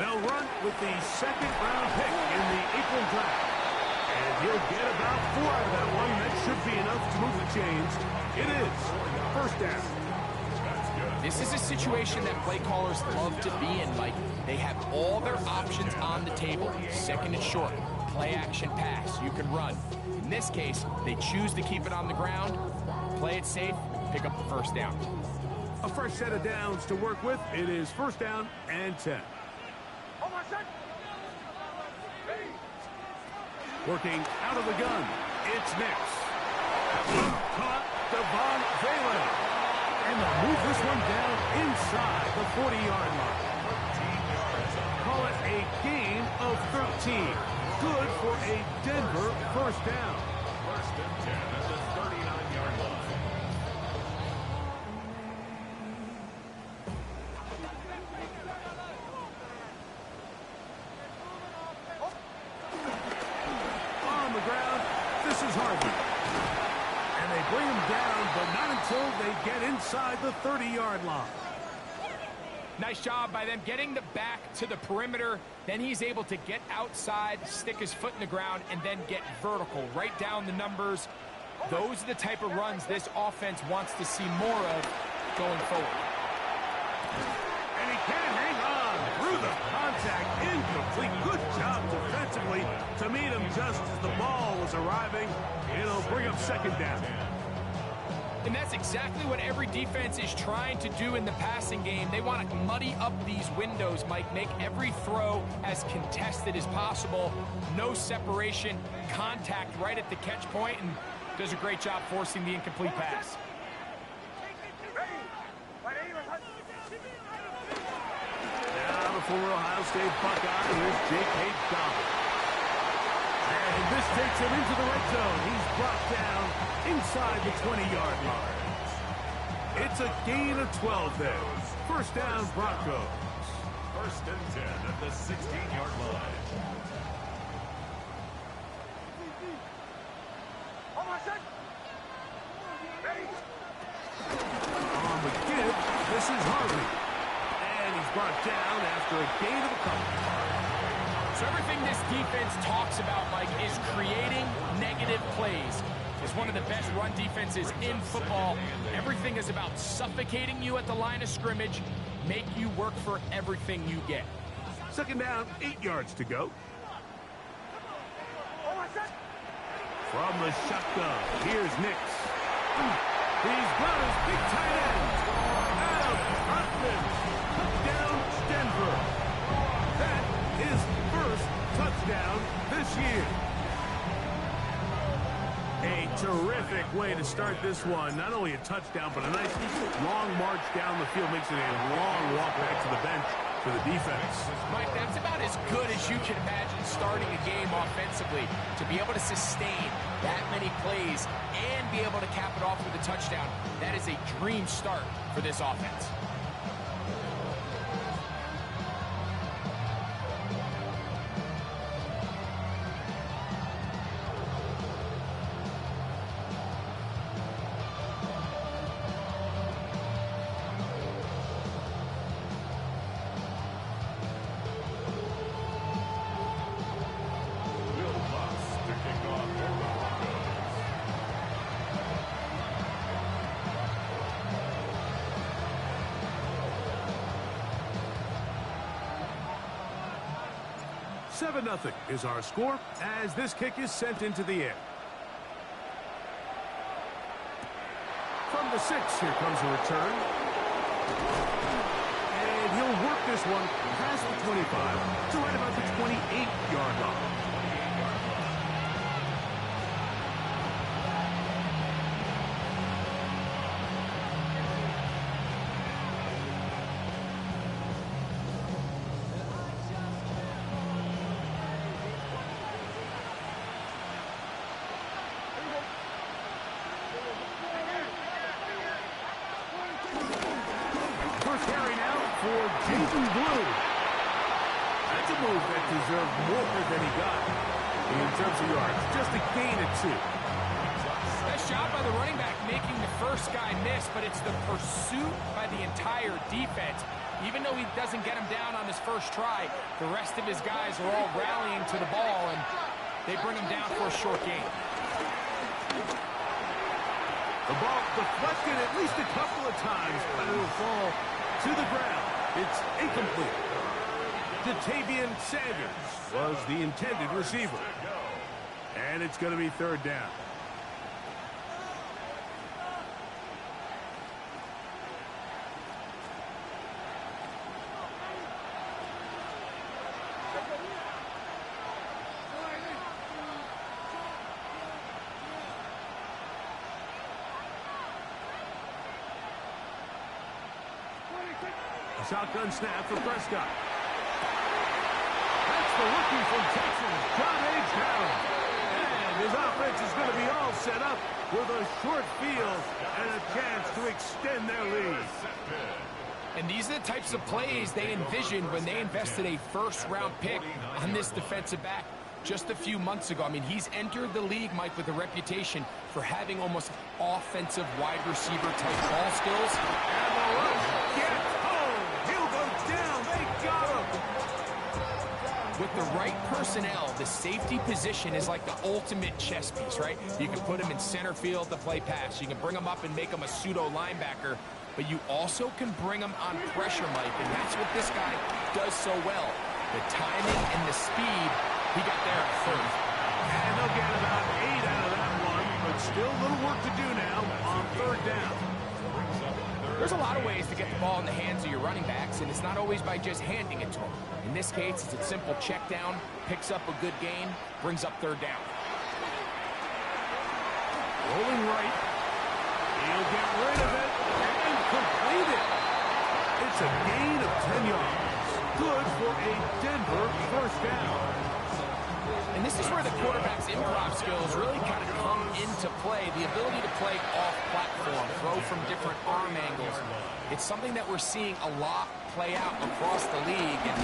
They'll run with the second-round pick in the April draft. And he'll get about 4 out of that one. That should be enough to move the chains. It is first down. This is a situation that play callers love to be in, Mike. They have all their options on the table. Second and short, play action pass, you can run. In this case, they choose to keep it on the ground, play it safe, pick up the first down. A fresh set of downs to work with. It is first down and 10. Working out of the gun, it's Nix. Caught Devon Valen. And they'll move this one down inside the 40-yard line. Call it a gain of 13. Good for a Denver first down. First and 10 at the 39-yard line. On the ground, this is Harvey. And they bring him down, but not until they get inside the 30-yard line. Nice job by them getting the back to the perimeter. Then he's able to get outside, stick his foot in the ground, and then get vertical, right down the numbers. Those are the type of runs this offense wants to see more of going forward. And he can't hang on through the contact. Incomplete. Good job defensively to meet him just as the ball was arriving. It'll bring up second down. And that's exactly what every defense is trying to do in the passing game. They want to muddy up these windows, Mike, make every throw as contested as possible. No separation, contact right at the catch point, and does a great job forcing the incomplete pass. Now the former Ohio State Buckeye, here's J.K. Dobbins. And this takes him into the red zone. He's brought down inside the 20-yard line. It's a gain of 12 there. First down, Broncos. First and 10 at the 16-yard line. On the give, this is Harvey. And he's brought down after a gain of a couple. So everything this defense talks about, Mike, is creating negative plays. It's one of the best run defenses in football. Everything is about suffocating you at the line of scrimmage, make you work for everything you get. Second down, 8 yards to go. From the shotgun, here's Nix. He's got his big tight end. Adam Hartman. Touchdown, Denver. That is first touchdown this year. A terrific way to start this one. Not only a touchdown, but a nice long march down the field. Makes it a long walk back to the bench for the defense. Mike, that's about as good as you can imagine starting a game offensively. To be able to sustain that many plays and be able to cap it off with a touchdown, that is a dream start for this offense. Seven 0 is our score as this kick is sent into the air. From the 6, here comes a return. And he'll work this one past the 25 to right about the 28-yard line. Move that deserved more than he got in terms of yards. Just a gain of 2. Nice job by the running back, making the first guy miss, but it's the pursuit by the entire defense. Even though he doesn't get him down on his first try, the rest of his guys are all rallying to the ball, and they bring him down for a short gain. The ball deflected at least a couple of times, but it'll fall to the ground. It's incomplete. Jatavian Sanders was the intended receiver. And it's going to be third down. A shotgun snap for Prescott. That's the rookie from Texas, John H. And his offense is going to be all set up with a short field and a chance to extend their lead. And these are the types of plays they envisioned when they invested a first-round pick on this defensive back just a few months ago. I mean, he's entered the league, Mike, with a reputation for having almost offensive wide receiver type ball skills. And the rush gets home. He'll go down. They got him. With the right personnel, the safety position is like the ultimate chess piece, right? You can put him in center field to play pass. You can bring him up and make him a pseudo linebacker. But you also can bring him on pressure, Mike, and that's what this guy does so well. The timing and the speed, he got there at first. And they'll get about 8 out of that one, but still a little work to do now on third down. There's a lot of ways to get the ball in the hands of your running backs, and it's not always by just handing it to them. In this case, it's a simple check down, picks up a good gain, brings up third down. Rolling right. He'll get rid of it and complete it. It's a gain of 10 yards. Good for a Denver first down. And this is where the quarterback's improv skills really kind of come into play. The ability to play off-platform, throw from different arm angles. It's something that we're seeing a lot play out across the league. And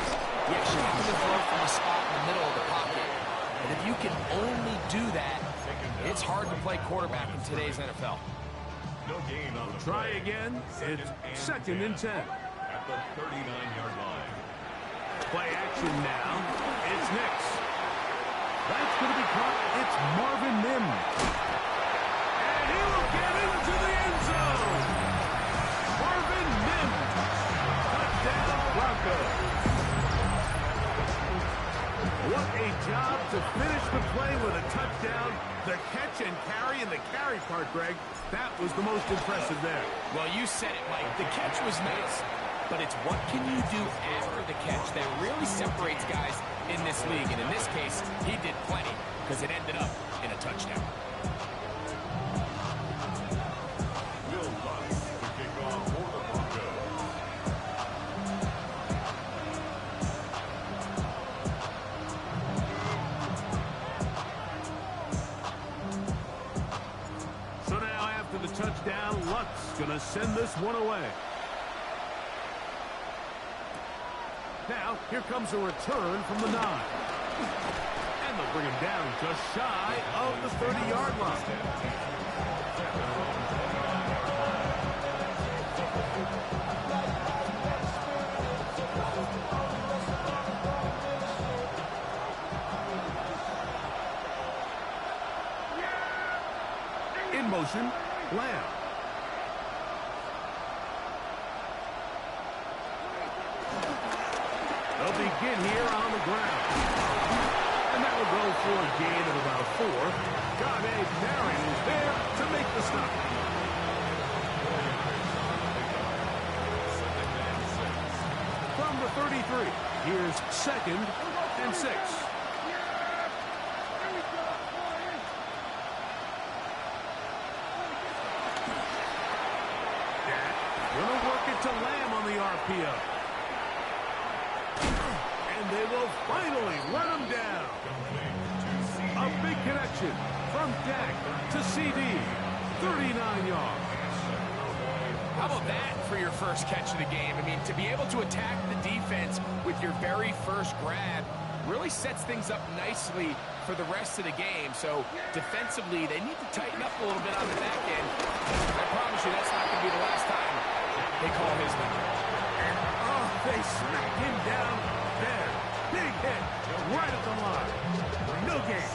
yes, you have to throw from a spot in the middle of the pocket. And if you can only do that, it's hard to play quarterback in today's NFL. Try again. It's second and 10. At the 39-yard line. Play action now. It's Nix. That's going to be caught. It's Marvin Mims. And he will get into the end zone. Marvin Mims. Touchdown, Broncos. What a job to finish the play with a touchdown. The catch and carry, and the carry part, Greg, that was the most impressive there. Well, you said it, Mike. The catch was nice, but it's what can you do after the catch that really separates guys in this league. And in this case, he did plenty because it ended up in a touchdown. Will Lutz to kick off for the Broncos. So now after the touchdown, Lutz going to send this one away. Now, here comes a return from the 9. And they'll bring him down just shy of the 30-yard line. In motion, Lamb. They'll begin here on the ground. And that will go for a gain of about 4. Gabe Marion is there to make the stop. From the 33, here's second and 6. Gonna work it to Lamb on the RPO. And they will finally run him down. A big connection from Dak to CD. 39 yards. How about that for your first catch of the game? I mean, to be able to attack the defense with your very first grab really sets things up nicely for the rest of the game. So defensively, they need to tighten up a little bit on the back end. I promise you that's not going to be the last time they call his number. And, oh, they smacked him down there. Big hit right at the line. No gain.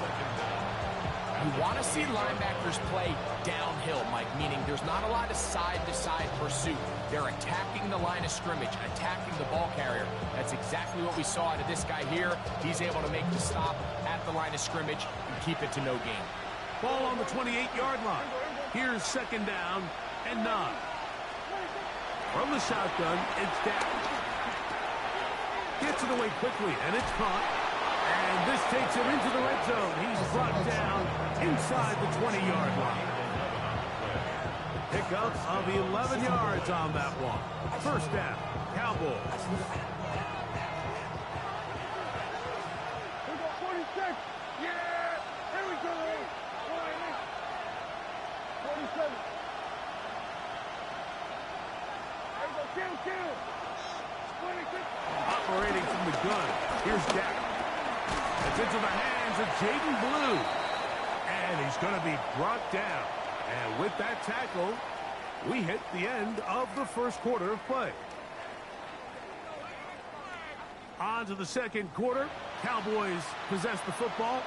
You want to see linebackers play downhill, Mike, meaning there's not a lot of side-to-side pursuit. They're attacking the line of scrimmage, attacking the ball carrier. That's exactly what we saw out of this guy here. He's able to make the stop at the line of scrimmage and keep it to no gain. Ball on the 28-yard line. Here's second down and 9. From the shotgun, it's down. Gets it away quickly, and it's caught. And this takes him into the red zone. He's brought down inside the 20-yard line. Pickup of 11 yards on that one. First down, Cowboys. 46. Yeah! Here we go. 47. There we go. Kill. 26. Operating from the gun. Here's Dak. It's into the hands of Jaden Blue. And he's going to be brought down. And with that tackle, we hit the end of the first quarter of play. On to the second quarter. Cowboys possess the football.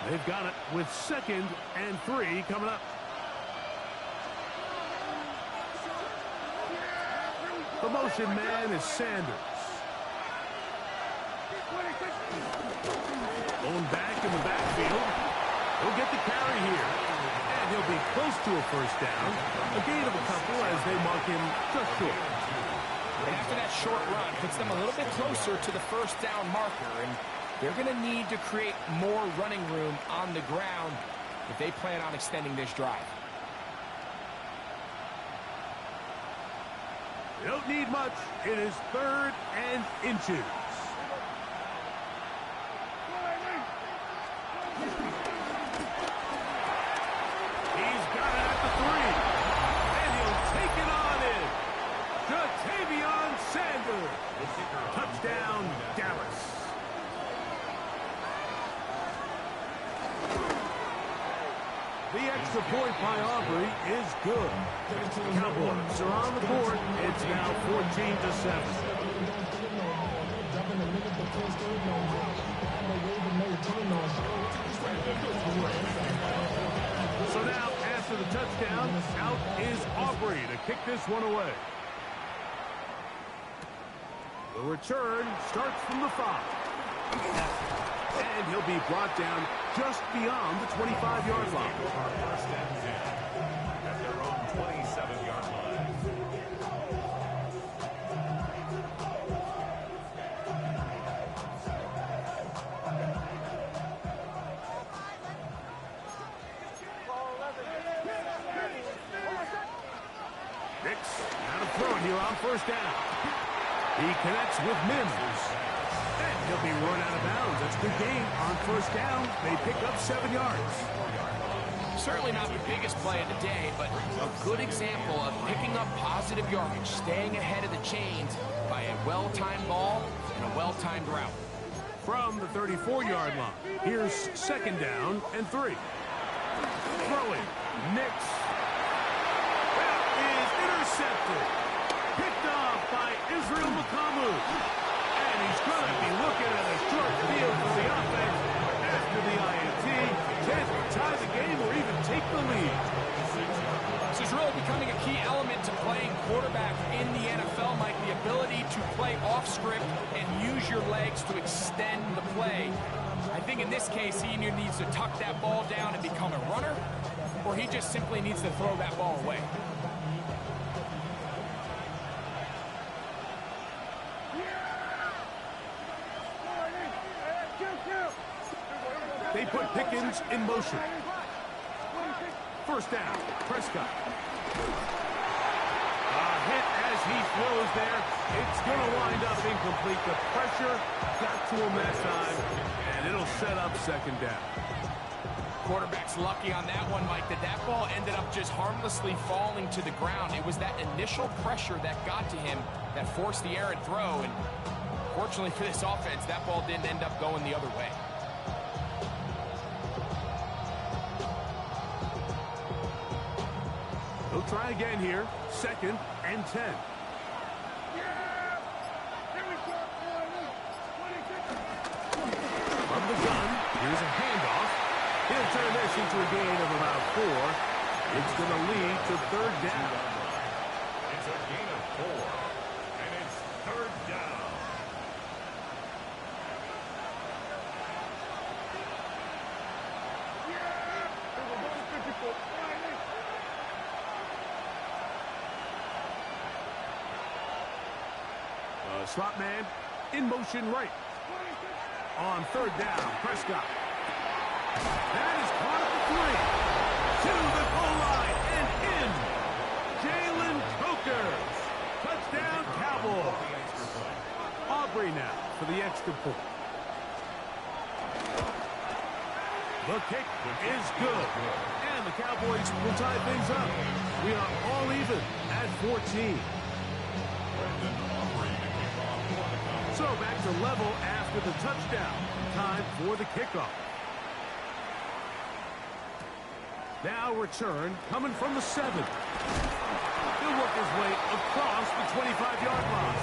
They've got it with 2nd and 3 coming up. The motion man is Sanders. Going back in the backfield. He'll get the carry here. And he'll be close to a first down. A gain of a couple as they mark him just short. After that short run, puts them a little bit closer to the first down marker. And they're going to need to create more running room on the ground if they plan on extending this drive. They don't need much. It is 3rd and inches. He's got it at the 3. And he'll take it on in. Jatavion Sanders. Touchdown, Dallas. The extra point by Aubrey is good. Cowboys are on the board. It's now 14-7. So now, after the touchdown, out is Aubrey to kick this one away. The return starts from the 5. And he'll be brought down just beyond the 25-yard line. First and 10 at their own 27-yard line. Nix, now to throw it here on first down. He connects with Mims. And he'll be run out of bounds. That's a good gain on first down. They pick up 7 yards. Certainly not the biggest play of the day, but a good example of picking up positive yardage, staying ahead of the chains by a well-timed ball and a well-timed route. From the 34-yard line, here's second down and 3. Throwing, Nix. That is intercepted. Picked off by Israel Makamu. And he's going to be looking at a short field for the offense after the INT. Chance to tie the game or even take the lead. This is really becoming a key element to playing quarterback in the NFL, Mike, the ability to play off script and use your legs to extend the play. I think in this case, he either needs to tuck that ball down and become a runner, or he just simply needs to throw that ball away. They put Pickens in motion. First down, Prescott. A hit as he throws there. It's going to wind up incomplete. The pressure got to him that time, and it'll set up second down. Quarterback's lucky on that one, Mike, that ball ended up just harmlessly falling to the ground. It was that initial pressure that got to him that forced the errant throw, and fortunately for this offense, that ball didn't end up going the other way. He'll try again here. 2nd and 10. From the gun, here's a handoff. He'll turn this into a gain of about 4. It's going to lead to 3rd down. It's a gain of 4, and it's 3rd down. Slot man in motion right. On 3rd down, Prescott. That is caught at the 3. To the goal line and in. Jalen Coker. Touchdown, Cowboys. Aubrey now for the extra point. The kick is good. And the Cowboys will tie things up. We are all even at 14. So back to level after the touchdown. Time for the kickoff. Now return coming from the 7. He'll work his way across the 25-yard line.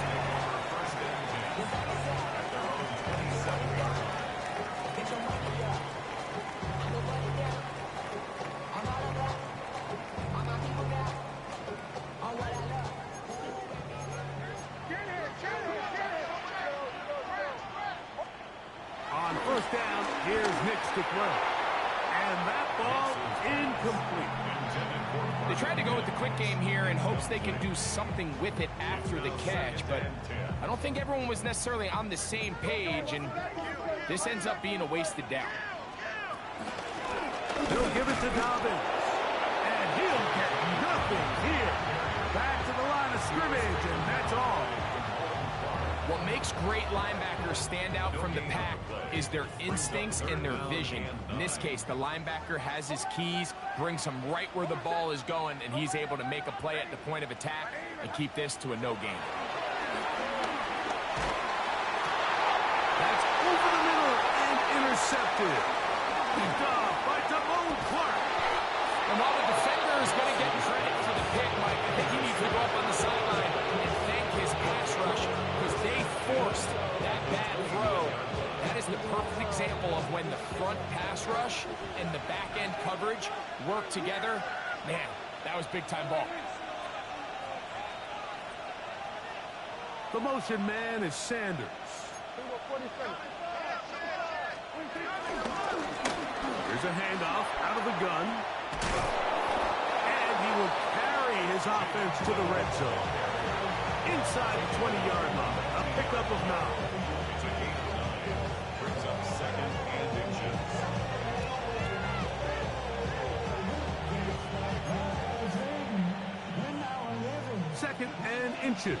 On 1st down, here's Nix to throw. And that ball incomplete. They tried to go with the quick game here in hopes they could do something with it after the catch, but I don't think everyone was necessarily on the same page, and this ends up being a wasted down. He'll give it to Dobbins. And he'll get nothing here. Back to the line of scrimmage, and that's all. What makes great linebackers stand out from the pack is their instincts and their vision. In this case, the linebacker has his keys, brings him right where the ball is going, and he's able to make a play at the point of attack and keep this to a no gain. That's over the middle and intercepted. Picked off by Damone Clark. And while the defender is going to get credit for the pick, Mike, I think he needs to go up on the sideline and thank his pass rush because they forced that bad throw. That is the perfect example of when the front pass rush and the back end coverage work together. Man, that was big-time ball. The motion man is Sanders. Here's a handoff out of the gun. And he will carry his offense to the red zone. Inside the 20-yard line. A pickup of 9. It's a gain of 9. Brings up 2nd and inches. 2nd and inches.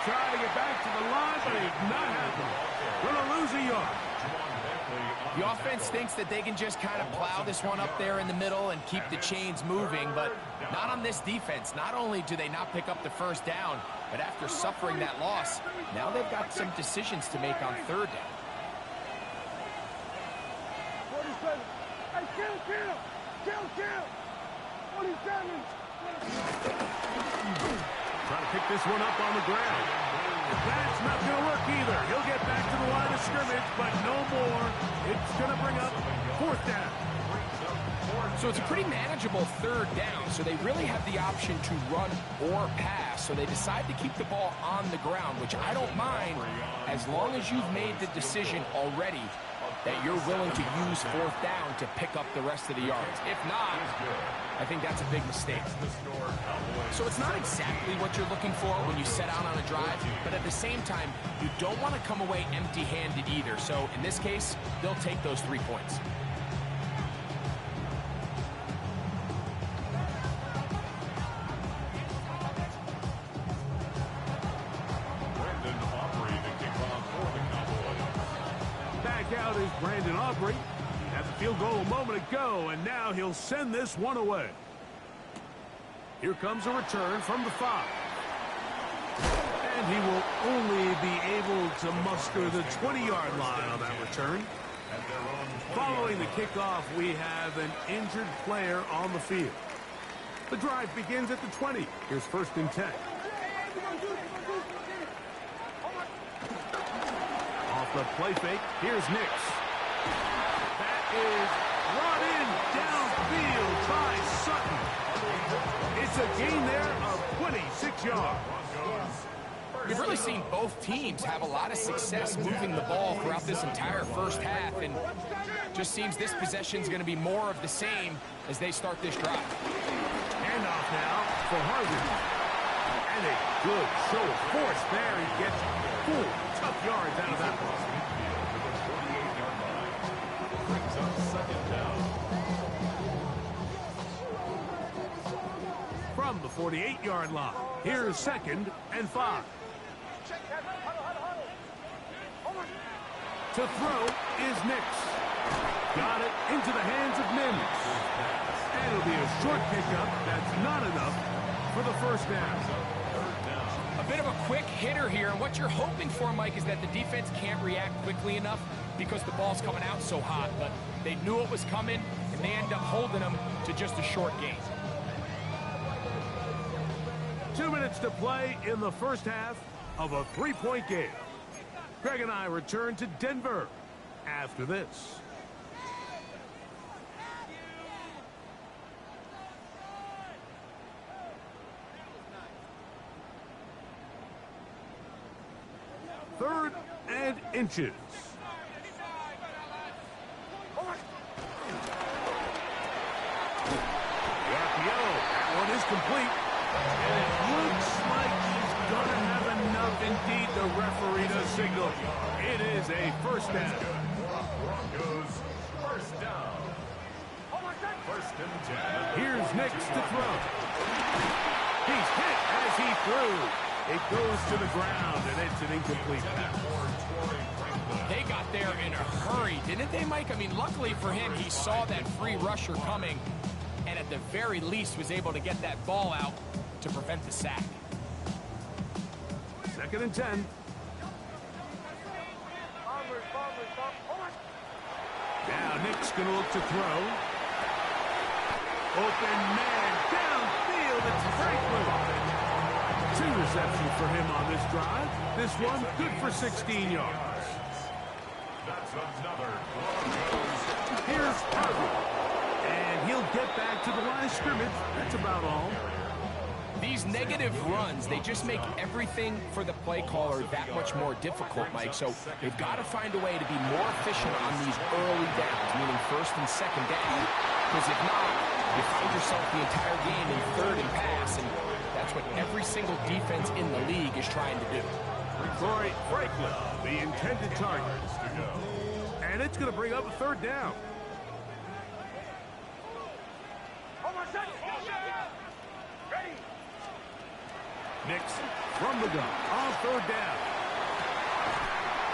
Trying to get back to the line, but it's not happening. Going to lose a yard. The offense thinks that they can just kind of plow this one up there in the middle and keep the chains moving, but not on this defense. Not only do they not pick up the 1st down, but after suffering that loss, now they've got some decisions to make on 3rd down. 47. Hey, kill. 47. Trying to pick this one up on the ground. That's not going to work either. He'll get back to the line of scrimmage, but no more. It's going to bring up 4th down. So it's a pretty manageable 3rd down, so they really have the option to run or pass. So they decide to keep the ball on the ground, which I don't mind as long as you've made the decision already that you're willing to use 4th down to pick up the rest of the yards. If not, I think that's a big mistake. So it's not exactly what you're looking for when you set out on a drive, but at the same time, you don't want to come away empty-handed either. So in this case, they'll take those 3 points. is Brandon Aubrey. He had the field goal a moment ago, and now he'll send this one away. Here comes a return from the 5. And he will only be able to muster the 20-yard line on that return. Following the kickoff, we have an injured player on the field. The drive begins at the 20. Here's 1st and 10. Off the play fake, here's Nix. That is brought in downfield by Sutton. It's a gain there of 26 yards. You've really seen both teams have a lot of success moving the ball throughout this entire first half, and just seems this possession is going to be more of the same as they start this drive. Handoff now for Harvey. And a good show of force there. He gets 4 tough yards out of that one. Brings up 2nd down. From the 48-yard line, here's 2nd and 5. To throw is Nix. Got it into the hands of Mims. And it'll be a short pickup. That's not enough for the 1st down. A bit of a quick hitter here, and what you're hoping for, Mike, is that the defense can't react quickly enough because the ball's coming out so hot, but they knew it was coming, and they end up holding them to just a short gain. 2 minutes to play in the first half of a 3-point game. Greg and I return to Denver after this. Third and inches. The RPO, that one is complete. And it looks like he's going to have enough indeed, the referee to signal. It is a 1st down. Broncos, 1st down. 1st and 10. Here's Nix to throw. He's hit as he threw. It goes to the ground, and it's an incomplete pass. They got there in a hurry, didn't they, Mike? I mean, luckily for him, he saw that free rusher coming, and at the very least was able to get that ball out to prevent the sack. 2nd and 10. Now Nick's going to look to throw. Open man downfield. It's Franklin. 2 receptions for him on this drive. This one good for 16 yards. That's another. Here's Harvey. And he'll get back to the line of scrimmage. That's about all. These negative runs, they just make everything for the play caller that much more difficult, Mike. So they've got to find a way to be more efficient on these early downs, meaning 1st and 2nd down. Because if not, you find yourself the entire game in 3rd and pass, and that's what every single defense in the league is trying to do. Troy Franklin, the intended target. And it's going to bring up a 3rd down. Nix from the gun on 3rd down.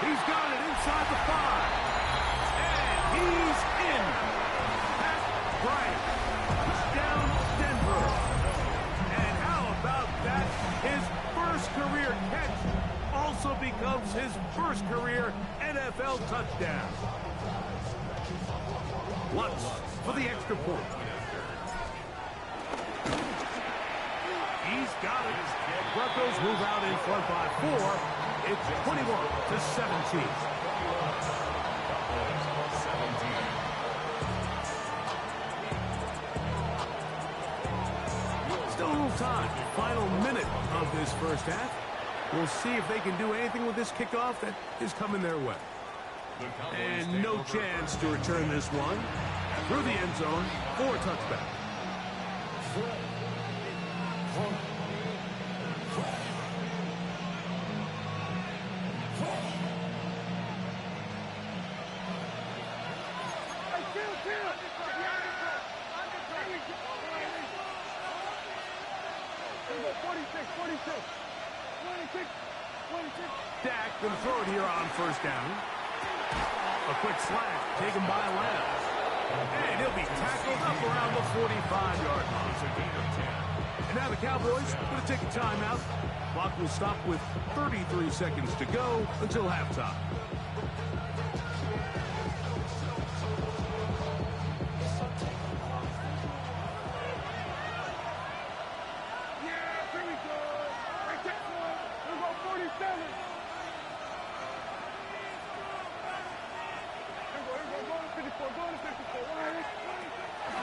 He's got it inside the 5. And he's in. Pat Bryant, down Denver. And how about that? His first career catch also becomes his first career NFL touchdown. Lutz for the extra point. He's got it. Broncos move out in front by 4. It's 21-17. Still a little time. Final minute of this first half. We'll see if they can do anything with this kickoff that is coming their way. And no chance to return this one. Through the end zone for a touchback. Dak going to throw it here on 1st down. A quick slant taken by Lamb. And he'll be tackled up around the 45-yard line. It's a gain of 10. And now the Cowboys are going to take a timeout. Clock will stop with 33 seconds to go until halftime.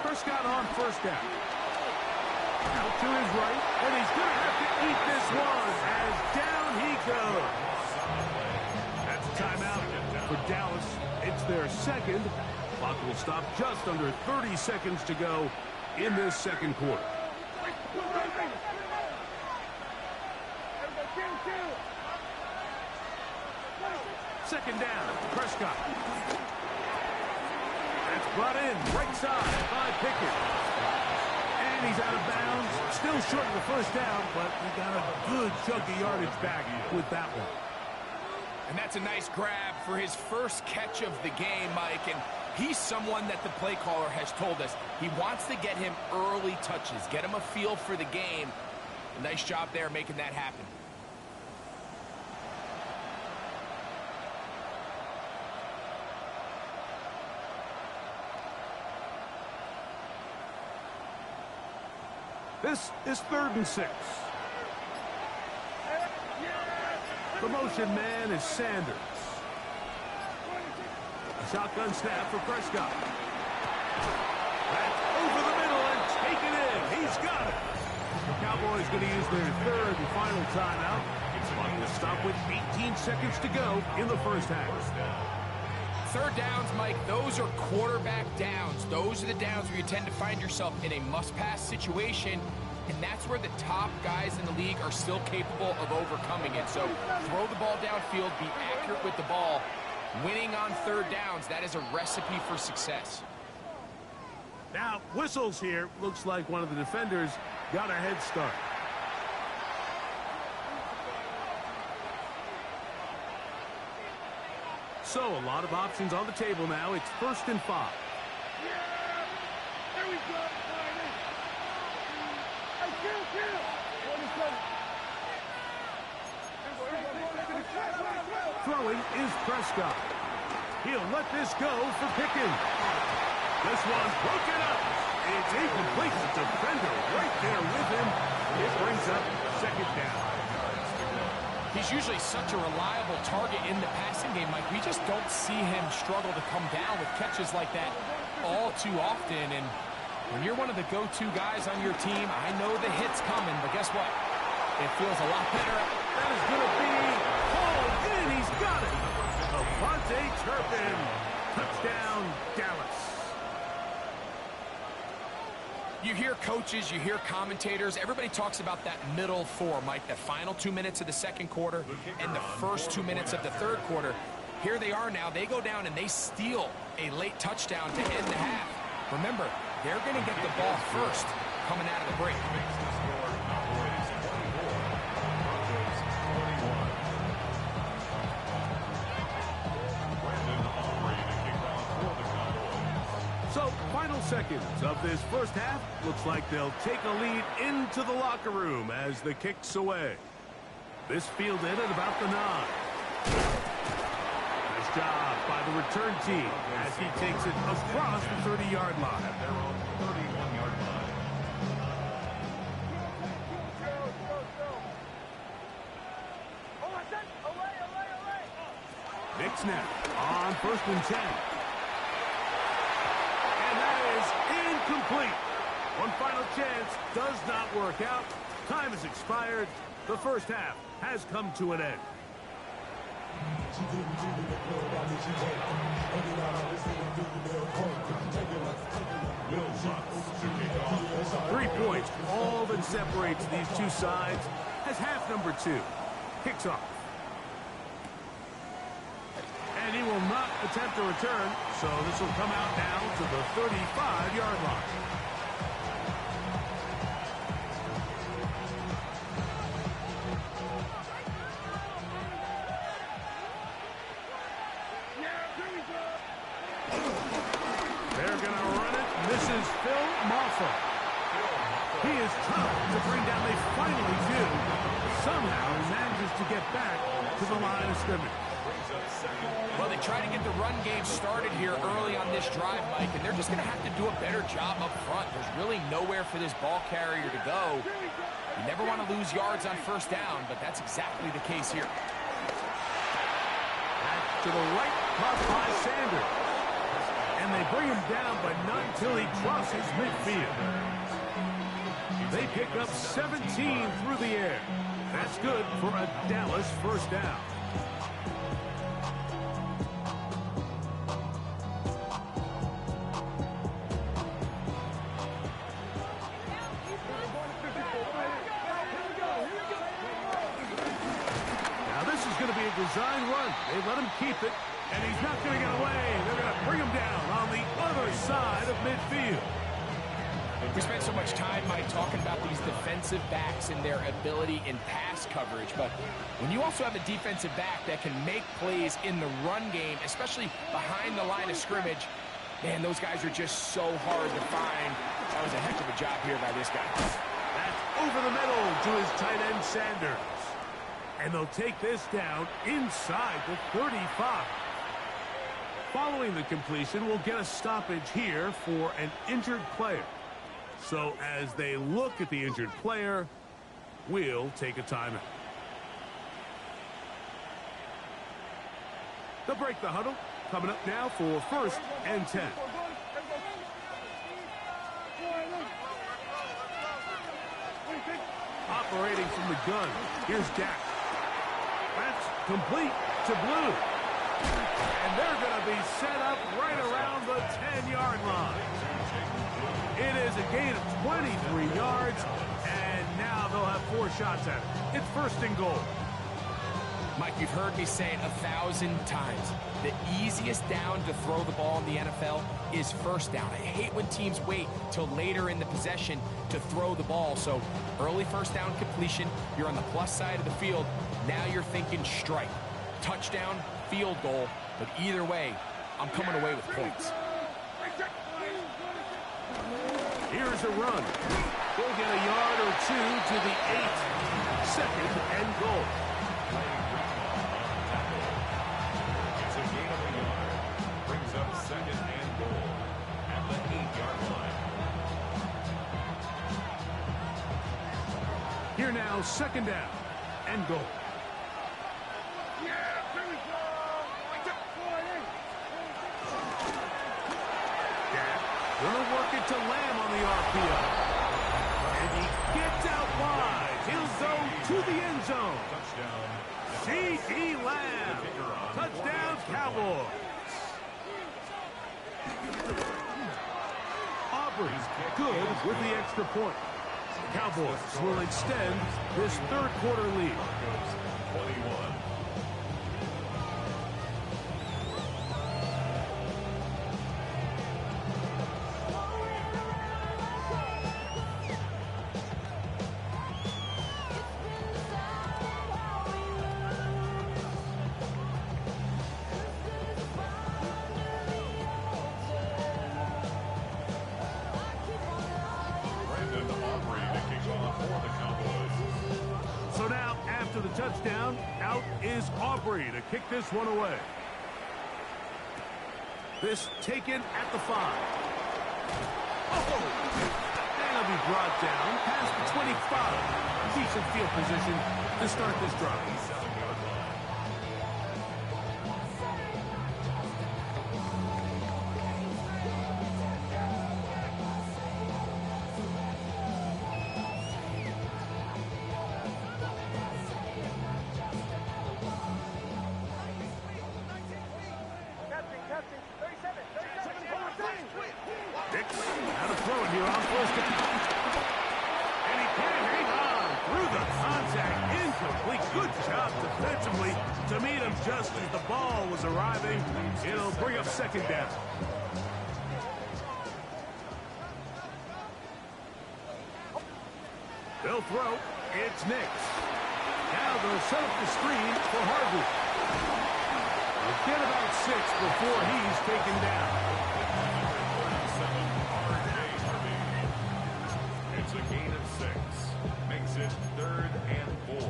Prescott on first down. Out to his right, and he's going to have to eat this one as down he goes. That's a timeout for Dallas. It's their second. Clock will stop just under 30 seconds to go in this second quarter. Second down, Prescott. That's brought in right side by Pickett. And he's out of bounds. Still short of the first down, but he got a good chunk of yardage back with that one. And that's a nice grab for his first catch of the game, Mike. And he's someone that the play caller has told us he wants to get him early touches, get him a feel for the game. Nice job there making that happen. This is 3rd and 6. The motion man is Sanders. A shotgun snap for Prescott. That's over the middle and taken in. He's got it. The Cowboys going to use their third and final timeout. Clock will stop with 18 seconds to go in the first half. Third downs, Mike, those are quarterback downs. Those are the downs where you tend to find yourself in a must-pass situation, and that's where the top guys in the league are still capable of overcoming it. So throw the ball downfield, be accurate with the ball. Winning on third downs, that is a recipe for success. Now, whistles here. Looks like one of the defenders got a head start. So, a lot of options on the table now. It's 1st and 5. Yeah! There we go! Hey, kill! Throwing is Prescott. He'll let this go for Pickens. This one's broken up. It's incomplete. The defender right there with him. It brings up 2nd down. He's usually such a reliable target in the passing game, Mike. We just don't see him struggle to come down with catches like that all too often. And when you're one of the go-to guys on your team, I know the hit's coming, but guess what? It feels a lot better. That is going to be hauled in. He's got it. Avante Turpin. Touchdown, Dallas. You hear coaches, you hear commentators, everybody talks about that middle four, Mike, the final 2 minutes of the second quarter and the first 2 minutes of the third quarter. Here they are now. They go down and they steal a late touchdown to end the half. Remember, they're going to get the ball first coming out of the break. So, final seconds of this first half. Looks like they'll take a lead into the locker room as the kick's away. This fielded at about the 9. Nice job by the return team as he takes it across the 30-yard line. At their own 31-yard line. Big snap on 1st and 10. Incomplete. One final chance does not work out. Time has expired. The first half has come to an end. Wilson to kick off. 3 points, all that separates these two sides as half number 2 kicks off. And he will not attempt a return, so this will come out now to the 35-yard line. Yeah! He is tough to bring down. They finally do. Somehow he manages to get back to the line of scrimmage. Well, they try to get the run game started here early on this drive, Mike, and they're just going to have to do a better job up front. There's really nowhere for this ball carrier to go. You never want to lose yards on first down, but that's exactly the case here. Back to the right, caught by Sanders. And they bring him down, but not until he crosses midfield. They pick up 17 through the air. That's good for a Dallas first down. Design run. They let him keep it, and he's not going to get away. They're going to bring him down on the other side of midfield. We spent so much time, Mike, talking about these defensive backs and their ability in pass coverage, but when you also have a defensive back that can make plays in the run game, especially behind the line of scrimmage, man, those guys are just so hard to find. That was a heck of a job here by this guy. That's over the middle to his tight end, Sanders. And they'll take this down inside the 35. Following the completion, we'll get a stoppage here for an injured player. So as they look at the injured player, we'll take a timeout. They'll break the huddle. Coming up now for 1st and 10. Operating from the gun, here's Dak. That's complete to Blue. And they're going to be set up right around the 10-yard line. It is a gain of 23 yards, and now they'll have 4 shots at it. It's 1st and goal. Mike, you've heard me say it 1,000 times. The easiest down to throw the ball in the NFL is first down. I hate when teams wait till later in the possession to throw the ball. So early first down completion, you're on the plus side of the field. Now you're thinking strike, touchdown, field goal. But either way, I'm coming away with points. Here's a run. We'll get a yard or 2 to the 8. 2nd and goal. It's a gain of a yard. Brings up 2nd and goal at the 8-yard line. Here now, 2nd down and goal. Gonna work it to Lamb on the RPO. And he gets out wide. He'll go to the end zone. Touchdown. C.D. Lamb. Touchdown, Cowboys. Aubrey's good with the extra point. The Cowboys will extend this 3rd quarter lead. 21. Touchdown. Out is Aubrey to kick this one away. This taken at the 5. Oh! And he'll be brought down past the 25. Decent field position to start this drive. Just as the ball was arriving, it'll bring up 2nd down. They'll throw. It's Nix. Now they'll set up the screen for Harvey. They'll get about 6 before he's taken down. It's It's a gain of 6. Makes it 3rd and 4.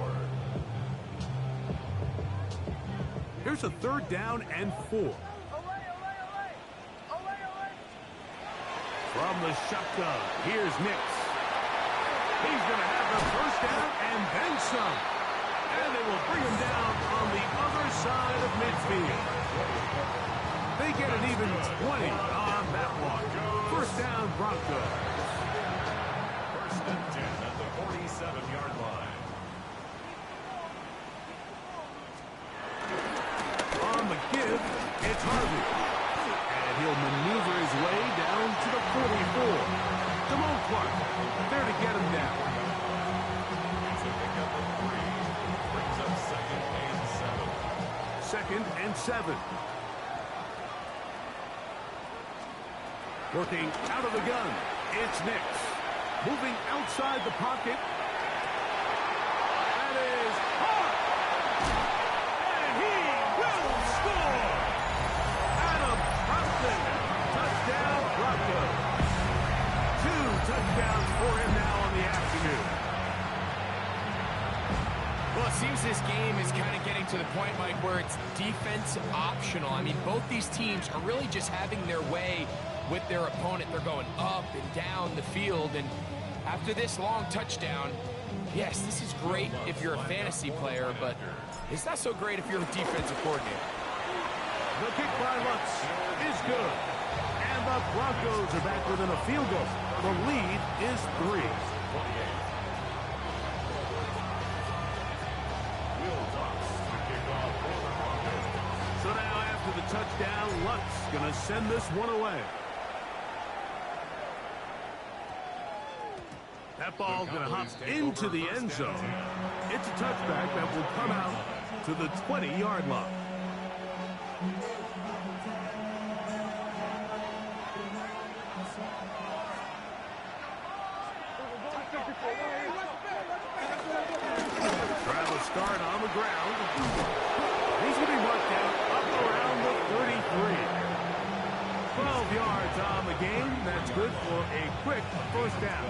Here's a 3rd down and 4. From the shotgun, here's Nix. He's going to have the 1st down and then some. And they will bring him down on the other side of midfield. They get an even 20 on that one. 1st down, Broncos. 1st and 10 at the 47-yard line. On the give, it's Harvey. And he'll maneuver his way down to the 44. Jamal Clark, there to get him down. It's a pickup of 3. Brings up 2nd and 7. 2nd and 7. Working out of the gun, it's Nix. Moving outside the pocket. That is hard. And he will score. Adam Thompson. Touchdown, Broncos. 2 touchdowns for him now on the afternoon. Well, it seems this game is kind of getting to the point, Mike, where it's defense optional. I mean, both these teams are really just having their way with their opponent. They're going up and down the field, and after this long touchdown, yes, this is great if you're a fantasy player, but it's not so great if you're a defensive coordinator. The kick by Lutz is good, and the Broncos are back within a field goal. The lead is 3. So now after the touchdown, Lutz going to send this one away. That ball going to hop into the end zone. It's a touchback that will come out to the 20-yard line. Travis start on the ground. He's going to be marked down up around the 33. 12 yards on the game. That's good for a quick 1st down.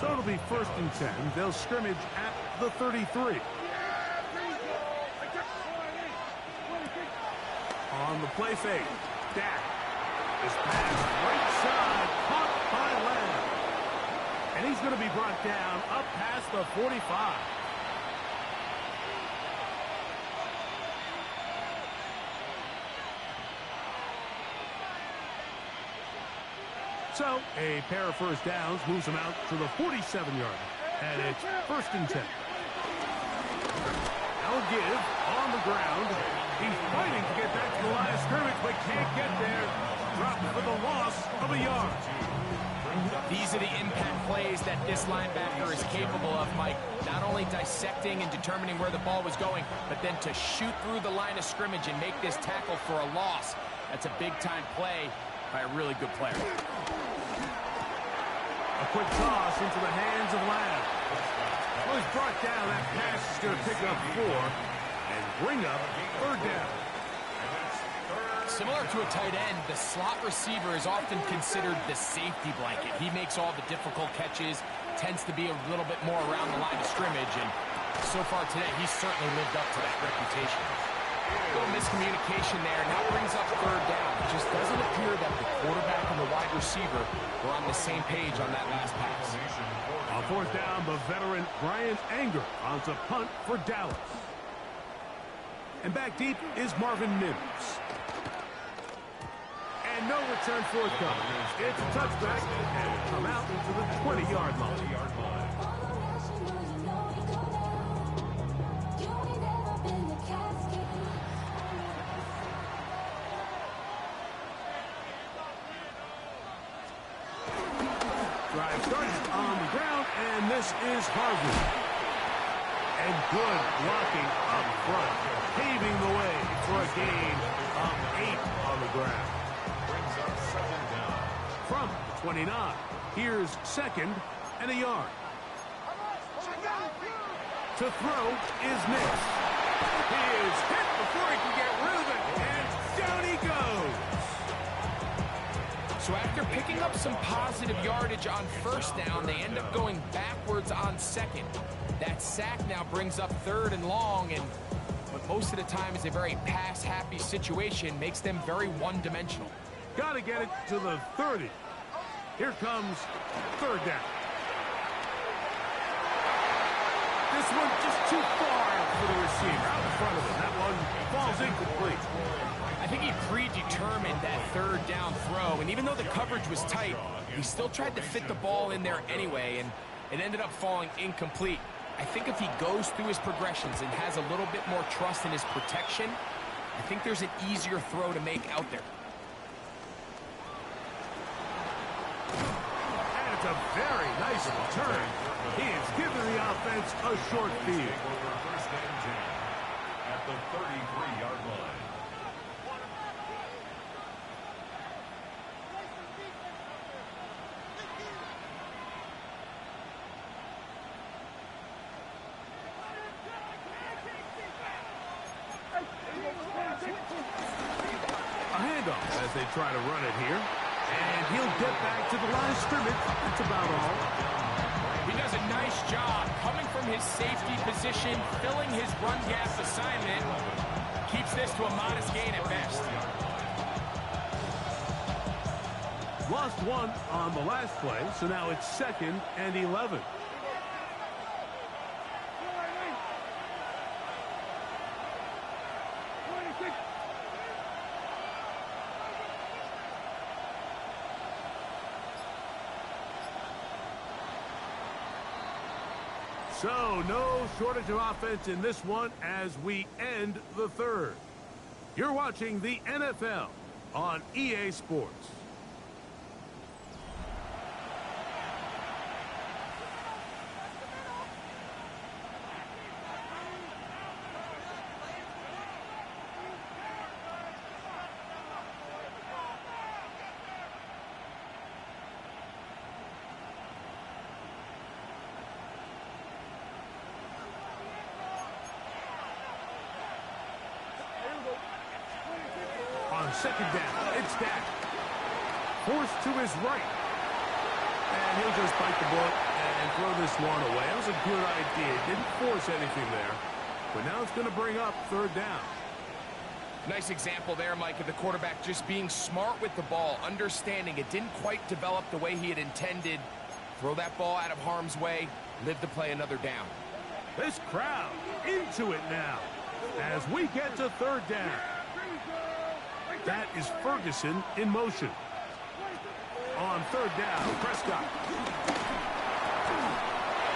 So it'll be 1st and 10. They'll scrimmage at the 33. On the play fake, Dak is passed right side, caught by Lamb. And he's going to be brought down up past the 45. So a pair of 1st downs moves him out to the 47-yard. And it's 1st and 10. Now give on the ground. He's fighting to get back to the line of scrimmage, but can't get there. Dropped for the loss of a yard. These are the impact plays that this linebacker is capable of, Mike. Not only dissecting and determining where the ball was going, but then to shoot through the line of scrimmage and make this tackle for a loss. That's a big-time play by a really good player. A quick toss into the hands of Lamb. Well, he's brought down. That pass is going to pick up 4 and bring up 3rd down. Similar to a tight end, the slot receiver is often considered the safety blanket. He makes all the difficult catches, tends to be a little bit more around the line of scrimmage, and so far today, he's certainly lived up to that reputation. A little miscommunication there. Now brings up 3rd down. It just doesn't appear that the quarterback and the wide receiver were on the same page on that last pass. On 4th down, the veteran Brian Anger on to punt for Dallas. And back deep is Marvin Mims. And no return forthcoming. It's a touchback and will come out to the 20-yard line. Drive starts on the ground, and this is Harvey. And good blocking up front, paving the way for a gain of 8 on the ground. Brings up 2nd down. From 29, here's 2nd and a yard. To throw is Nix. He is hit before he can get rid of it, and down he goes. So after picking up some positive yardage on first down, they end up going backwards on second. That sack now brings up 3rd and long, and what most of the time is a very pass-happy situation makes them very one-dimensional. Got to get it to the 30. Here comes 3rd down. This one just too far for the receiver. Out in front of him. That one falls incomplete. I think he predetermined that 3rd down throw, and even though the coverage was tight, he still tried to fit the ball in there anyway, and it ended up falling incomplete. I think if he goes through his progressions and has a little bit more trust in his protection, I think there's an easier throw to make out there. And it's a very nice return. He is giving the offense a short field. First and 10 at the 33-yard line. A handoff as they try to run it here. And he'll get back to the line of scrimmage. That's about all. He does a nice job coming from his safety position, filling his run gap assignment. Keeps this to a modest gain at best. Lost one on the last play, so now it's 2nd and 11. So, no shortage of offense in this one as we end the 3rd. You're watching the NFL on EA Sports. On 2nd down, it's Dak. Forced to his right. And he'll just bite the bullet and throw this one away. That was a good idea. Didn't force anything there. But now it's going to bring up 3rd down. Nice example there, Mike, of the quarterback just being smart with the ball, understanding it didn't quite develop the way he had intended. Throw that ball out of harm's way, live to play another down. This crowd into it now as we get to 3rd down. That is Ferguson in motion. On 3rd down, Prescott.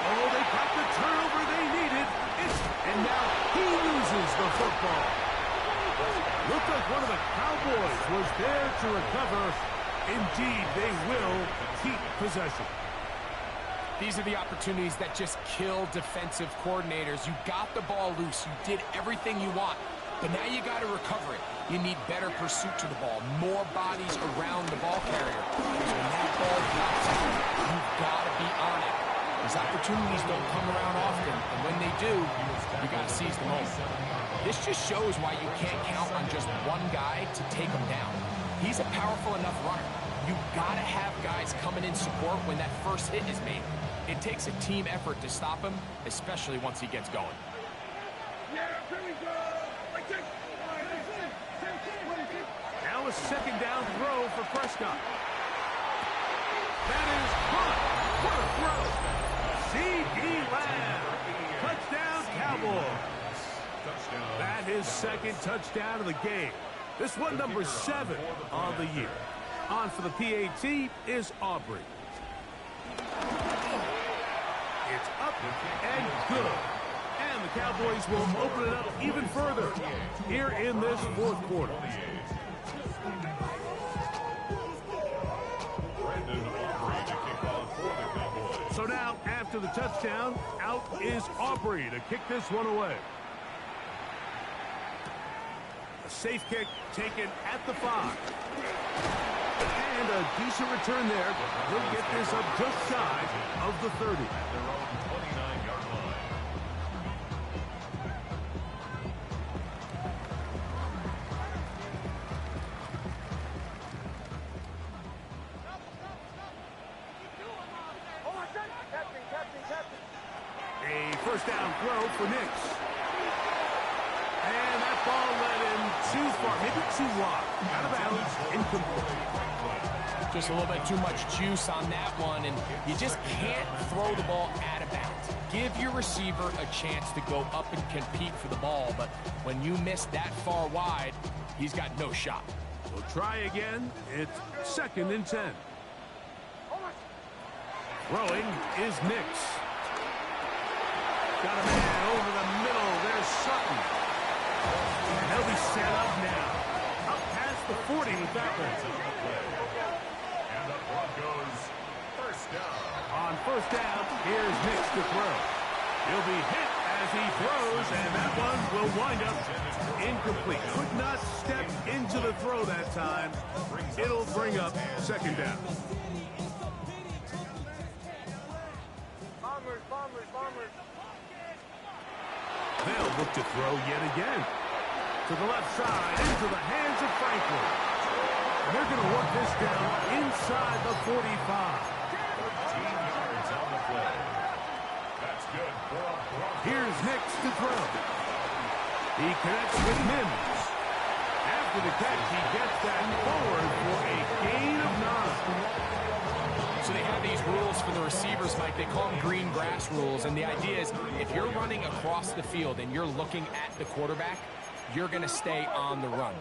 Oh, they got the turnover they needed. And now he loses the football. Looked like one of the Cowboys was there to recover. Indeed, they will keep possession. These are the opportunities that just kill defensive coordinators. You got the ball loose. You did everything you want. But now you got to recover it. You need better pursuit to the ball, more bodies around the ball carrier. Because when that ball drops, you've got to be on it. These opportunities don't come around often, and when they do, you got to seize the moment. This just shows why you can't count on just one guy to take him down. He's a powerful enough runner. You've got to have guys coming in support when that first hit is made. It takes a team effort to stop him, especially once he gets going. Now a 2nd down throw for Prescott. That is caught. What a throw. C.D. Lamb. Touchdown, Cowboys. That is 2nd touchdown of the game. This one number 7 on the year. On for the PAT is Aubrey. It's up and good. And the Cowboys will open it up even further here in this 4th quarter. So now, after the touchdown, out is Aubrey to kick this one away. A safe kick taken at the 5. And a decent return there. He'll get this up just shy of the 30. At their own 29-yard line. first down throw for Nix. And that ball led him too far, maybe too wide. Out of bounds, incomplete. Just a little bit too much juice on that one, and you just can't throw the ball out of bounds. Give your receiver a chance to go up and compete for the ball, but when you miss that far wide, he's got no shot. We'll try again. It's 2nd and 10. Throwing is Nix. Got a man over the middle. There's Sutton. And he'll be set up now. Up past the 40 with that one. And the Broncos first down. On first down, here's Nix to throw. He'll be hit as he throws, and that one will wind up incomplete. Could not step into the throw that time. It'll bring up 2nd down. Bombers. They'll look to throw yet again. To the left side, into the hands of Franklin. And they're going to work this down inside the 45. 13 yards on the play. That's good for a Broncos. Here's Nix to throw. He connects with Mims. After the catch, he gets that forward for a gain of 9. So they have these rules for the receivers, Mike. They call them green grass rules. And the idea is if you're running across the field and you're looking at the quarterback, you're going to stay on the run.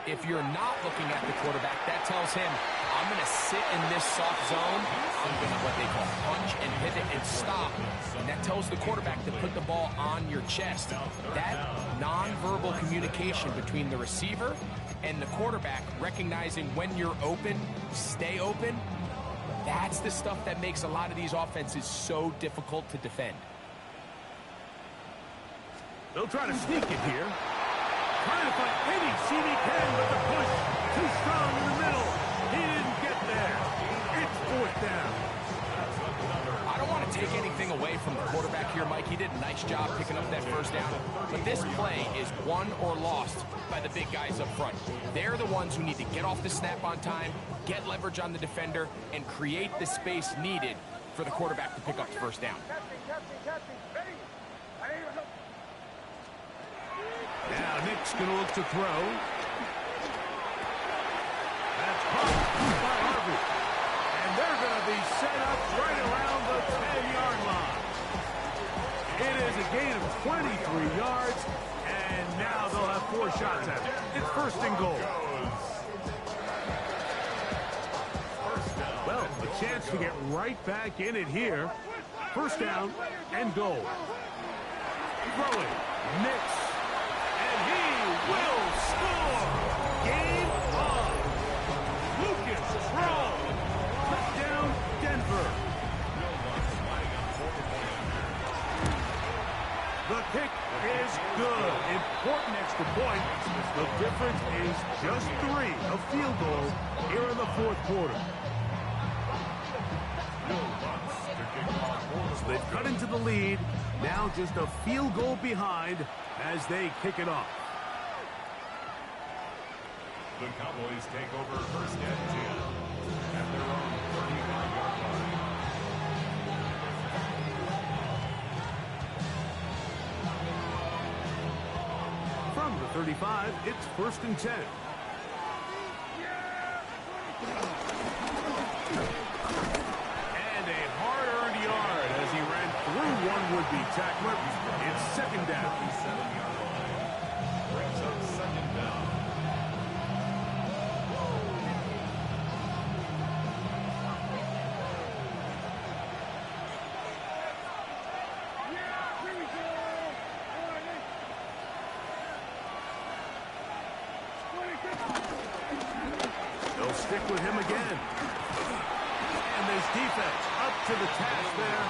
If you're not looking at the quarterback, that tells him, I'm going to sit in this soft zone. I'm going to what they call punch and pivot and stop. And that tells the quarterback to put the ball on your chest. That nonverbal communication between the receiver and the quarterback, recognizing when you're open, stay open, that's the stuff that makes a lot of these offenses so difficult to defend. They'll try to sneak it here. Trying to find any seam he can, but the push too strong in the middle. He didn't get there. It's 4th down. I don't want to take anything away from the quarterback here, Mike. He did a nice job picking up that first down. But this play is won or lost by the big guys up front. They're the ones who need to get off the snap on time, get leverage on the defender, and create the space needed for the quarterback to pick up the first down. Captain. Ready? Now Nick's going to look to throw. That's caught by Harvey. And they're going to be set up right around the 10-yard line. It is a gain of 23 yards, and now they'll have 4 shots at it. It's 1st and goal. Well, a chance to get right back in it here. 1st down and goal. Throwing, Nix. Will score. Game on. Lucas Crow. Touchdown, Denver. The kick is good. Important extra point. The difference is just 3. A field goal here in the 4th quarter. So they've cut into the lead. Now just a field goal behind as they kick it off. The Cowboys take over 1st and 10 at their own 31-yard line. From the 35, it's 1st and 10. And a hard-earned yard as he ran through one would-be tackler. It's 2nd down. 7-yard line. Brings up 2nd down. They'll stick with him again. And this defense up to the task there.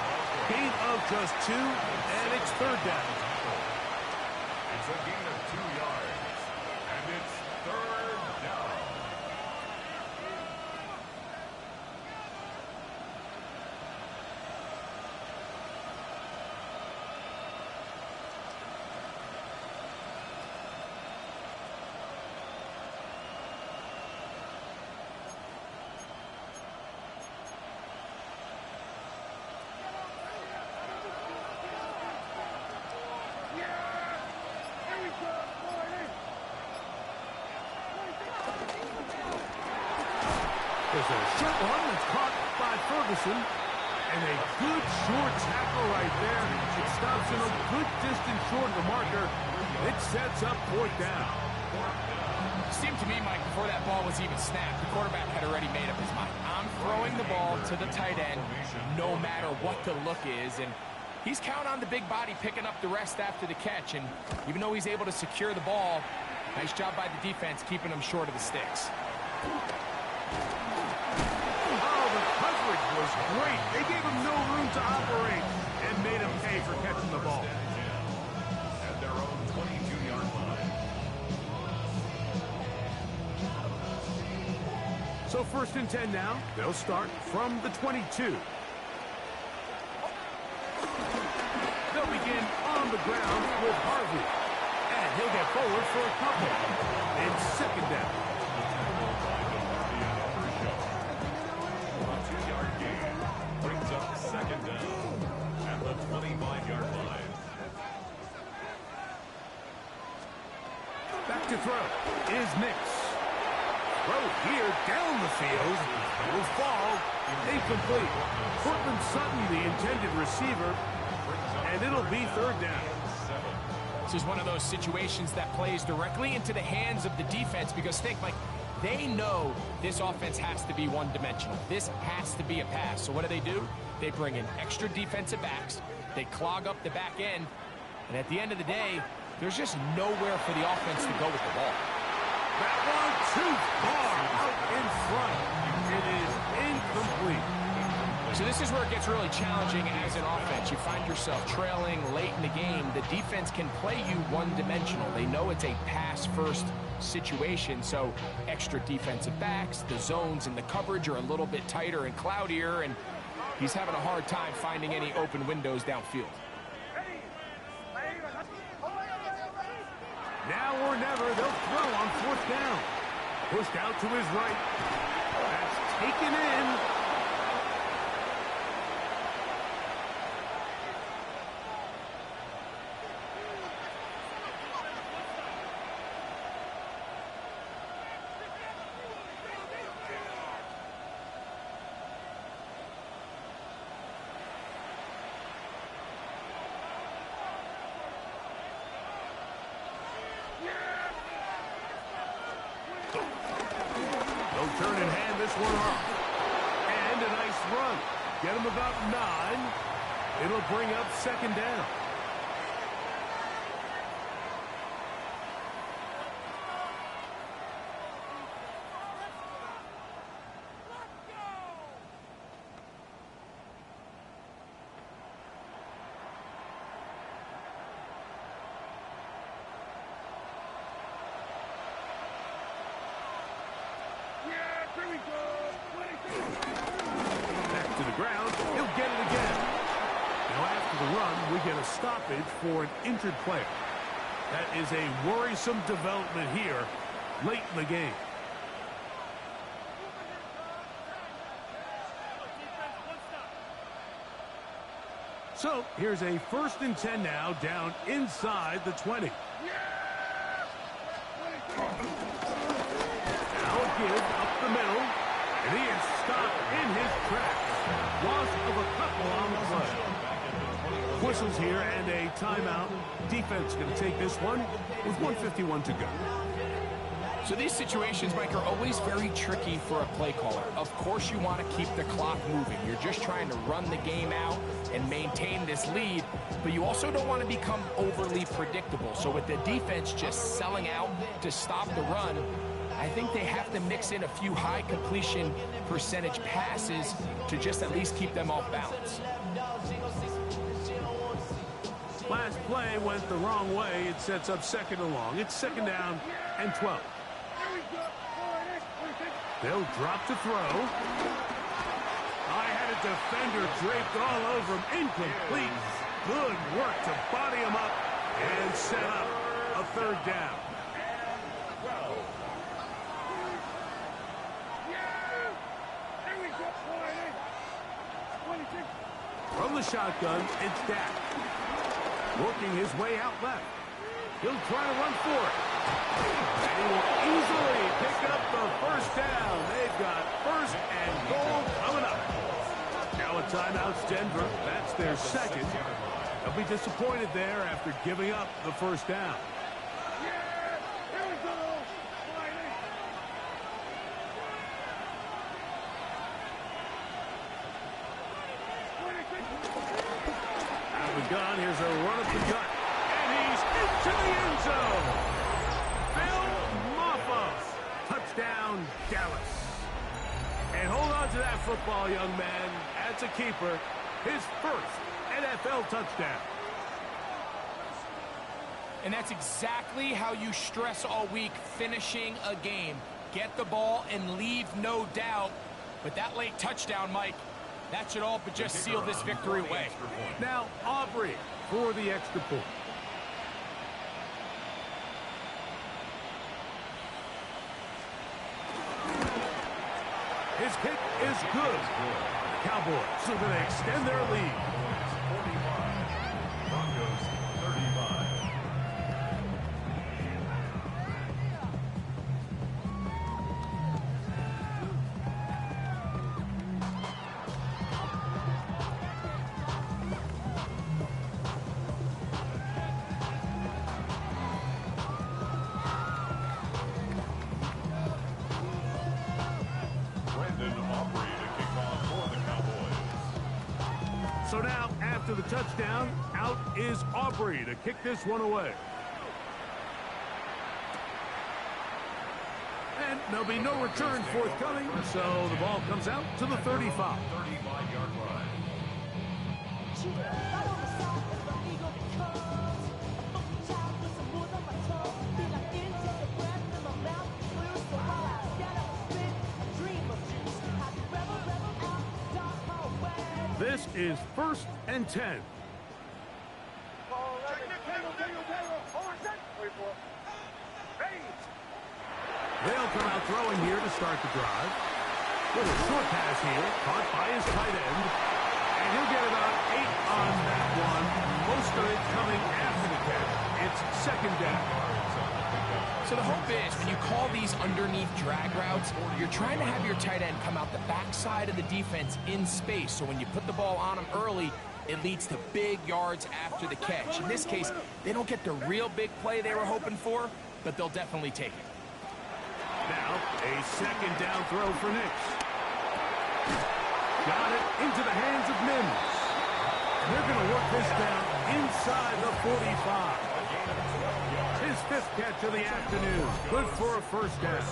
Gain of just 2, and it's 3rd down. It's a gain of 2 yards, and it's 3rd down. There's a short one that's caught by Ferguson. And a good short tackle right there. It stops him a good distance short of the marker. It sets up fourth down. It seemed to me, Mike, before that ball was even snapped, the quarterback had already made up his mind. I'm throwing the ball to the tight end no matter what the look is. And he's counting on the big body picking up the rest after the catch. And even though he's able to secure the ball, nice job by the defense keeping him short of the sticks. Coverage was great. They gave him no room to operate and made him pay for catching the ball. At their own 22-yard line. So 1st and 10 now. They'll start from the 22. They'll begin on the ground with Harvey. And he'll get forward for a couple. It's 2nd down. Brings up 2nd down at the 25-yard line. Back to throw is Mix. Throw here down the field. Will fall. Incomplete. Cortland Sutton, the intended receiver. And it'll be 3rd down. This is one of those situations that plays directly into the hands of the defense because think, Mike, they know this offense has to be one-dimensional. This has to be a pass. So what do? They bring in extra defensive backs. They clog up the back end. And at the end of the day, there's just nowhere for the offense to go with the ball. That one too far out in front. It is incomplete. So this is where it gets really challenging as an offense. You find yourself trailing late in the game. The defense can play you one-dimensional. They know it's a pass-first situation, so extra defensive backs, the zones and the coverage are a little bit tighter and cloudier, and he's having a hard time finding any open windows downfield. Now or never, they'll throw on 4th down. Pushed out to his right. That's taken in. They'll turn and hand this one off. And a nice run. Get him about 9. It'll bring up 2nd down. Back to the ground. He'll get it again. Now after the run, we get a stoppage for an injured player. That is a worrisome development here late in the game. So here's a 1st and 10 now down inside the 20. Now a give up the middle. And he is stopped in his tracks. Loss of a couple on the play. Whistles here and a timeout. Defense going to take this one with 1:51 to go. So these situations, Mike, are always very tricky for a play caller. Of course you want to keep the clock moving. You're just trying to run the game out and maintain this lead, but you also don't want to become overly predictable. So with the defense just selling out to stop the run, I think they have to mix in a few high completion percentage passes to just at least keep them off balance. Last play went the wrong way. It sets up 2nd and long. It's 2nd down and 12. They'll drop to throw. I had a defender draped all over him. Incomplete. Good work to body him up and set up a 3rd down. From the shotgun, it's Dak. Working his way out left. He'll try to run for it. And he will easily pick up the first down. They've got first and goal coming up. Now a timeout's Denver. That's their second. They'll be disappointed there after giving up the first down. Gun. Here's a run up the gut. And he's into the end zone. Phil Maffa. Touchdown, Dallas. And hold on to that football, young man. That's a keeper. His first NFL touchdown. And that's exactly how you stress all week, finishing a game. Get the ball and leave no doubt. But that late touchdown, Mike, that should all but just seal this victory away. Now, Aubrey for the extra point. His kick is good. The Cowboys are going to extend their lead. 45. Broncos 35. So now, after the touchdown, out is Aubrey to kick this one away. And there'll be no return forthcoming, so the ball comes out to the 35. 35-yard line. This is 1st and 10. They'll come out throwing here to start the drive. With a short pass here, caught by his tight end. And he'll get about 8 on that one. Most of it coming after the catch. It's second down. So the hope is when you call these underneath drag routes, you're trying to have your tight end come out the backside of the defense in space. So when you put the ball on him early, it leads to big yards after the catch. In this case, they don't get the real big play they were hoping for, but they'll definitely take it. Now, a second down throw for Nix. Got it into the hands of Mims. And they're going to work this down inside the 45. His 5th catch of the afternoon. Good for a first down.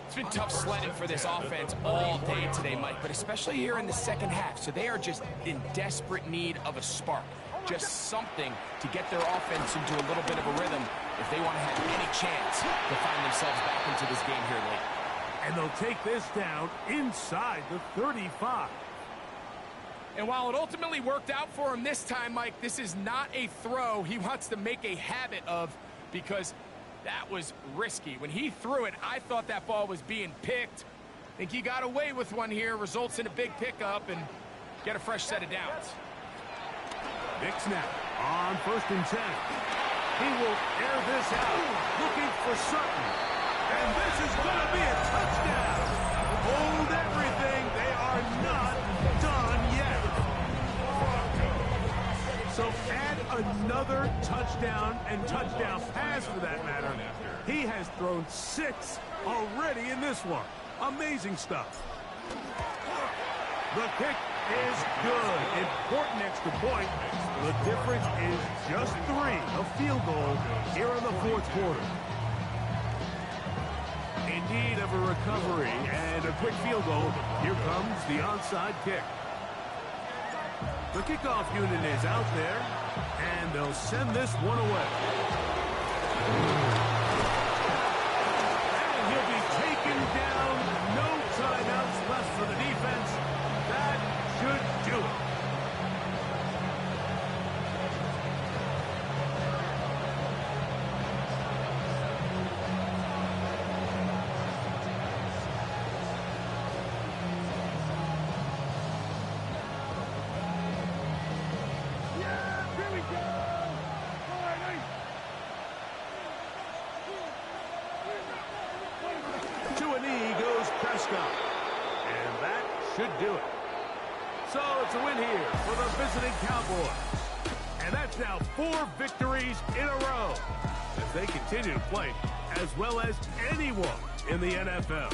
It's been tough sledding for this offense all day today, Mike, but especially here in the second half. So they are just in desperate need of a spark. Just something to get their offense into a little bit of a rhythm if they want to have any chance to find themselves back into this game here late. And they'll take this down inside the 35. And while it ultimately worked out for him this time, Mike, this is not a throw he wants to make a habit of because that was risky. When he threw it, I thought that ball was being picked. I think he got away with one here, results in a big pickup and get a fresh set of downs. Big snap on 1st and 10. He will air this out, looking for Sutton. And this is going to be a touchdown. Hold everything. They are not done yet. So add another touchdown and touchdown pass for that matter. He has thrown 6 already in this one. Amazing stuff. The kick is good. Important extra point. The difference is just 3. A field goal here in the 4th quarter. In need of a recovery and a quick field goal. Here comes the onside kick. The kickoff unit is out there, and they'll send this one away. And he'll be taken down. No timeouts left for the defense. That should do it. sky. And that should do it. So it's a win here for the visiting Cowboys. And that's now 4 victories in a row as they continue to play as well as anyone in the NFL.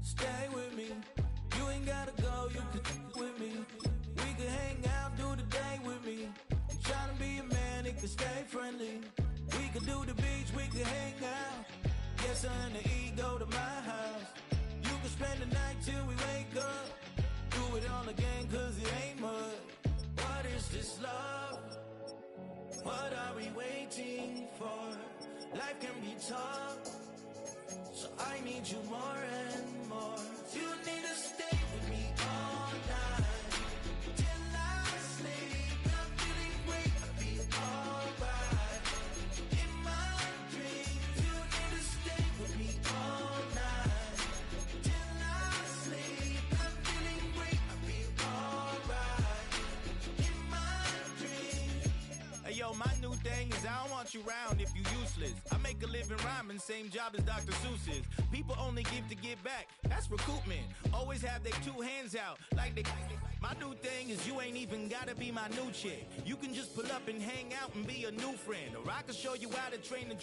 Stay with me. You ain't gotta go, you can with me. We can hang out, do the day with me. I'm trying to be a man, it can stay friendly. We can do the beach, we can hang out. Yes, her and the E go to my house. You can spend the night till we wake up. Do it all again, cause it ain't mud. What is this love? What are we waiting for? Life can be tough, so I need you more and more. You need to stay with me all night till I sleep. I'm feeling great, I'll be alright. In my dreams, you need to stay with me all night till I sleep. I'm feeling great, I'll be alright. In my dreams. Hey yo, my new thing is I don't want you round if you useless. I make a living rhyming, same job as Dr. Seuss's. People only give to get back, that's recoupment. Always have their 2 hands out, like they. My new thing is you ain't even gotta be my new chick. You can just pull up and hang out and be a new friend. Or I can show you how to train the